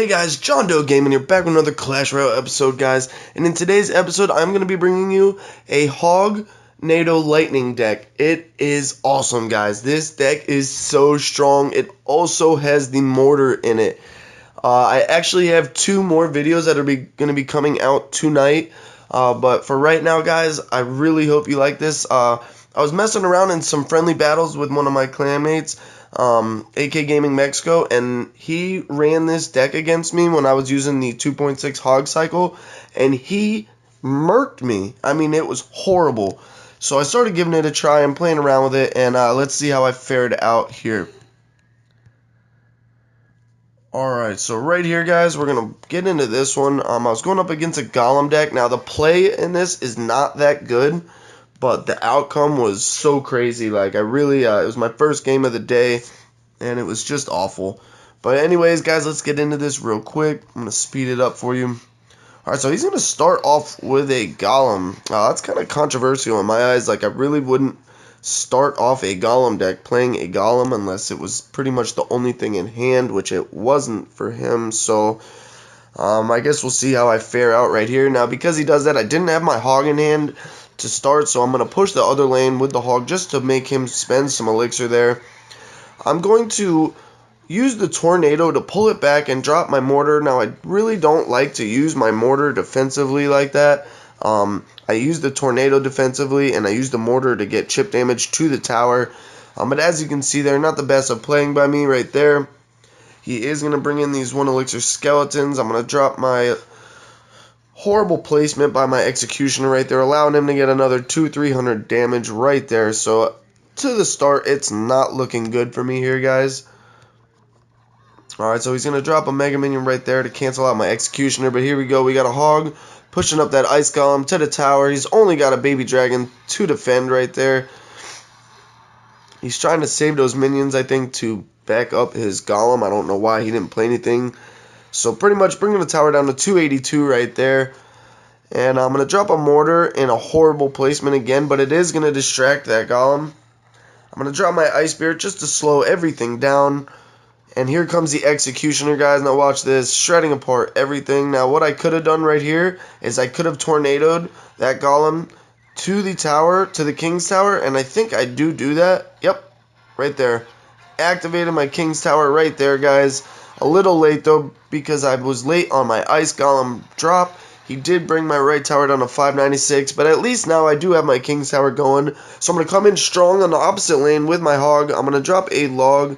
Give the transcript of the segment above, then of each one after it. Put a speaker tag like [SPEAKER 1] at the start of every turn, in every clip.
[SPEAKER 1] Hey guys, John Doe Gaming here, back with another Clash Royale episode, guys. And in today's episode, I'm going to be bringing you a Hog-nado-lightning deck. It is awesome, guys. This deck is so strong. It also has the mortar in it. I actually have two more videos that are going to be coming out tonight. But for right now, guys, I really hope you like this. I was messing around in some friendly battles with one of my clanmates, AK Gaming Mexico, and he ran this deck against me when I was using the 2.6 Hog cycle, and he murked me. I mean, it was horrible. So I started giving it a try and playing around with it, and let's see how I fared out here. Alright, so right here, guys, we're going to get into this one. I was going up against a Golem deck. Now, the play in this is not that good, but the outcome was so crazy. Like, I really, it was my first game of the day, and it was just awful. But anyways, guys, let's get into this real quick. I'm going to speed it up for you. Alright, so he's going to start off with a Golem. That's kind of controversial in my eyes. Like, I really wouldn't start off a Golem deck playing a Golem unless it was pretty much the only thing in hand, which it wasn't for him. So I guess we'll see how I fare out right here. Now, because he does that, I didn't have my Hog in hand to start, so I'm going to push the other lane with the Hog just to make him spend some elixir there. I'm going to use the Tornado to pull it back and drop my mortar. Now, I really don't like to use my mortar defensively like that. I use the Tornado defensively, and I use the mortar to get chip damage to the tower. But as you can see, they're not the best of playing by me right there. He is going to bring in these 1 elixir skeletons. I'm going to drop my horrible placement by my Executioner right there, allowing him to get another 200-300 damage right there. So to the start, it's not looking good for me here, guys. Alright, so he's going to drop a Mega Minion right there to cancel out my Executioner. But here we go. We got a Hog pushing up that Ice Golem to the tower. He's only got a Baby Dragon to defend right there. He's trying to save those minions, I think, to back up his Golem. I don't know why he didn't play anything. So pretty much bringing the tower down to 282 right there. And I'm going to drop a mortar in a horrible placement again, but it is going to distract that Golem. I'm going to drop my Ice Spirit just to slow everything down. And here comes the Executioner, guys. Now watch this, shredding apart everything. Now what I could have done right here is I could have tornadoed that Golem to the tower, to the King's Tower, and I think I do that. Yep, right there. Activated my King's Tower right there, guys. A little late, though, because I was late on my Ice Golem drop. He did bring my right tower down to 596, but at least now I do have my King's Tower going. So I'm going to come in strong on the opposite lane with my Hog. I'm going to drop a log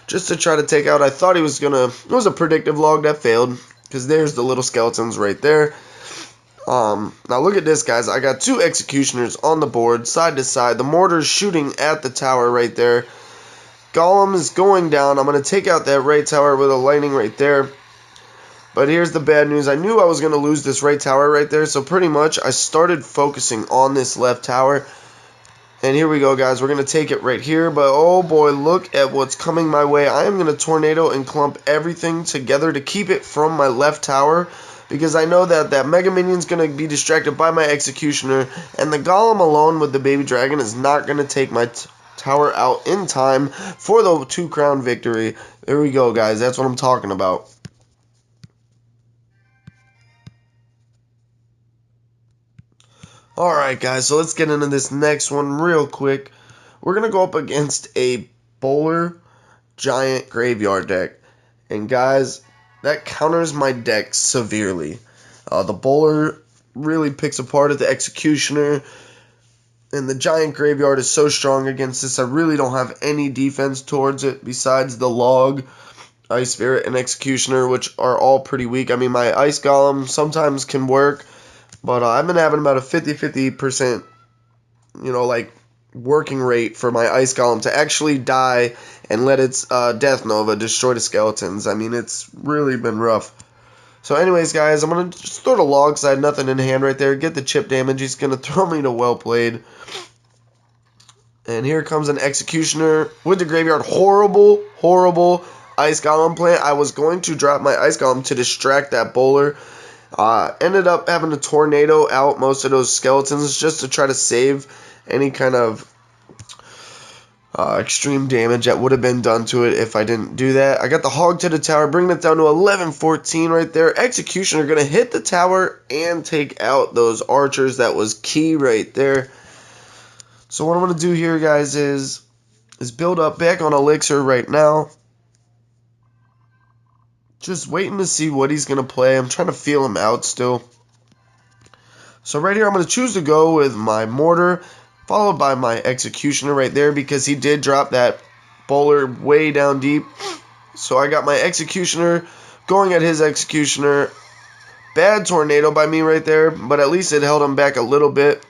[SPEAKER 1] just to try to take out. I thought he was going to... It was a predictive log that failed, because there's the little skeletons right there. Now look at this, guys. I got 2 Executioners on the board, side to side. The mortar's shooting at the tower right there. Golem is going down. I'm going to take out that right tower with a lightning right there. But here's the bad news. I knew I was going to lose this right tower right there, so pretty much I started focusing on this left tower. And here we go, guys. We're going to take it right here. But, oh, boy, look at what's coming my way. I am going to tornado and clump everything together to keep it from my left tower, because I know that that Mega Minion's going to be distracted by my Executioner, and the Golem alone with the Baby Dragon is not going to take my tower out in time for the 2-crown victory. There we go, guys. That's what I'm talking about. Alright, guys, so let's get into this next one real quick. We're going to go up against a Bowler Giant Graveyard deck. And, guys, that counters my deck severely. The Bowler really picks apart at the Executioner. And the Giant Graveyard is so strong against this. I really don't have any defense towards it besides the Log, Ice Spirit, and Executioner, which are all pretty weak. I mean, my Ice Golem sometimes can work, but I've been having about a 50%, like, working rate for my Ice Golem to actually die and let its Death Nova destroy the skeletons. I mean, it's really been rough. So anyways, guys, I'm going to just throw the log because I had nothing in hand right there. Get the chip damage. He's going to throw me to well played. And here comes an Executioner with the Graveyard. Horrible, horrible Ice Golem play. I was going to drop my Ice Golem to distract that Bowler. Ended up having to tornado out most of those skeletons just to try to save any kind of extreme damage that would have been done to it if I didn't do that. I got the Hog to the tower, bringing it down to 11-14 right there. Executioner going to hit the tower and take out those archers. That was key right there. So what I'm going to do here, guys, is build up back on Elixir right now. Just waiting to see what he's going to play. I'm trying to feel him out still. So right here, I'm going to choose to go with my Mortar, followed by my Executioner right there, because he did drop that bowler way down deep. So I got my Executioner going at his Executioner. Bad tornado by me right there, but at least it held him back a little bit.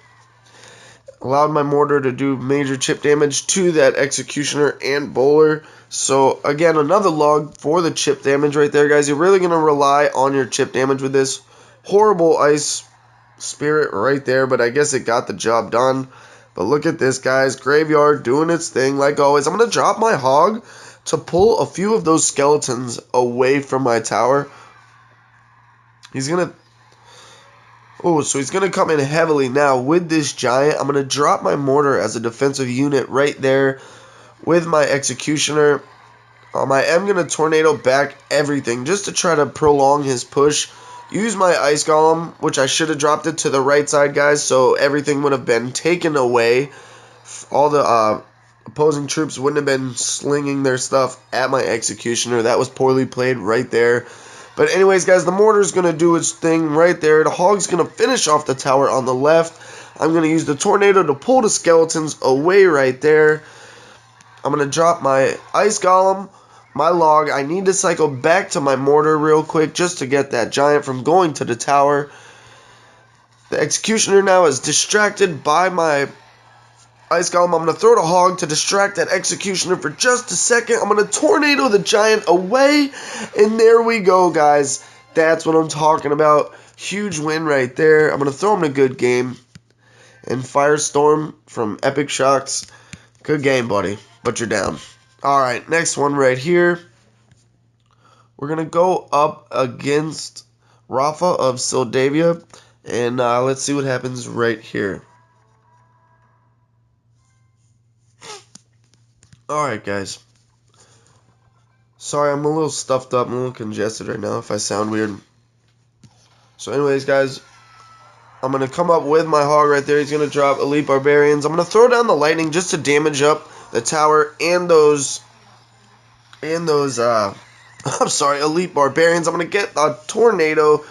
[SPEAKER 1] Allowed my Mortar to do major chip damage to that Executioner and bowler. So again, another log for the chip damage right there, guys. You're really going to rely on your chip damage with this. Horrible ice spirit right there, but I guess it got the job done. But look at this, guys. Graveyard doing its thing like always. I'm going to drop my Hog to pull a few of those skeletons away from my tower. He's going to... Oh, so he's going to come in heavily now with this Giant. I'm going to drop my Mortar as a defensive unit right there with my Executioner. I am going to Tornado back everything just to try to prolong his push. Use my Ice Golem, which I should have dropped it to the right side, guys, so everything would have been taken away. All the opposing troops wouldn't have been slinging their stuff at my Executioner. That was poorly played right there. But anyways, guys, the Mortar's going to do its thing right there. The Hog's going to finish off the tower on the left. I'm going to use the Tornado to pull the skeletons away right there. I'm going to drop my Ice Golem, my log. I need to cycle back to my Mortar real quick just to get that Giant from going to the tower. The Executioner now is distracted by my Ice Golem. I'm going to throw the Hog to distract that Executioner for just a second. I'm going to Tornado the Giant away. And there we go, guys. That's what I'm talking about. Huge win right there. I'm going to throw him a good game. And Firestorm from Epic Shocks. Good game, buddy. But you're down. Alright, next one right here. We're going to go up against Rafa of Sildavia. And let's see what happens right here. Alright, guys. Sorry, I'm a little stuffed up. I'm a little congested right now if I sound weird. So anyways, guys, I'm going to come up with my Hog right there. He's going to drop Elite Barbarians. I'm going to throw down the Lightning just to damage up the tower and those I'm sorry, Elite Barbarians. I'm going to get a Tornado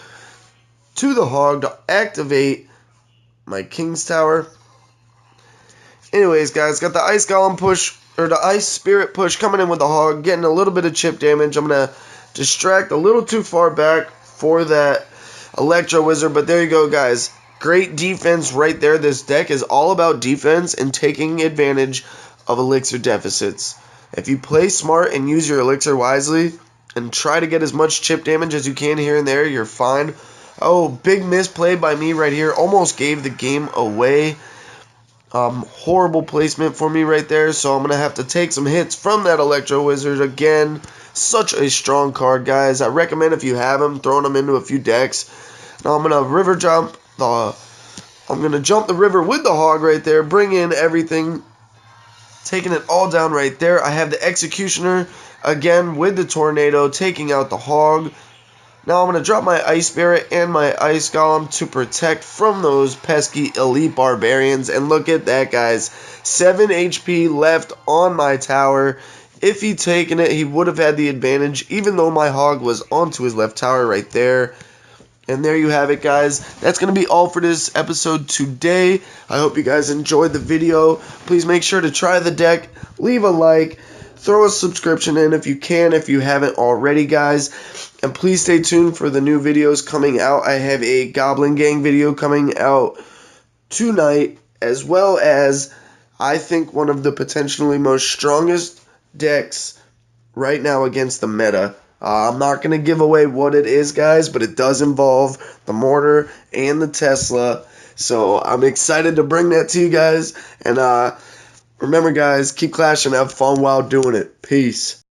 [SPEAKER 1] to the Hog to activate my King's Tower. Anyways, guys, got the Ice Golem push, or the Ice Spirit push coming in with the Hog, getting a little bit of chip damage. I'm going to distract a little too far back for that Electro Wizard, but there you go, guys. Great defense right there. This deck is all about defense and taking advantage of Elixir deficits. If you play smart and use your Elixir wisely and try to get as much chip damage as you can here and there, you're fine. Oh, big misplay by me right here. Almost gave the game away. Horrible placement for me right there, so I'm going to have to take some hits from that Electro Wizard again. Such a strong card, guys. I recommend if you have him, throwing him into a few decks. Now I'm going to river jump. I'm going to jump the river with the Hog right there, bring in everything, taking it all down right there. I have the Executioner again with the Tornado, taking out the Hog. Now I'm going to drop my Ice Spirit and my Ice Golem to protect from those pesky Elite Barbarians. And look at that, guys. 7 HP left on my tower. If he'd taken it, he would have had the advantage, even though my Hog was onto his left tower right there. And there you have it, guys. That's going to be all for this episode today. I hope you guys enjoyed the video. Please make sure to try the deck. Leave a like. Throw a subscription in if you can, if you haven't already, guys. And please stay tuned for the new videos coming out. I have a Goblin Gang video coming out tonight, as well as, I think, one of the potentially most strongest decks right now against the meta. I'm not going to give away what it is, guys, but it does involve the Mortar and the Tesla. So I'm excited to bring that to you guys. And remember, guys, keep clashing, have fun while doing it. Peace.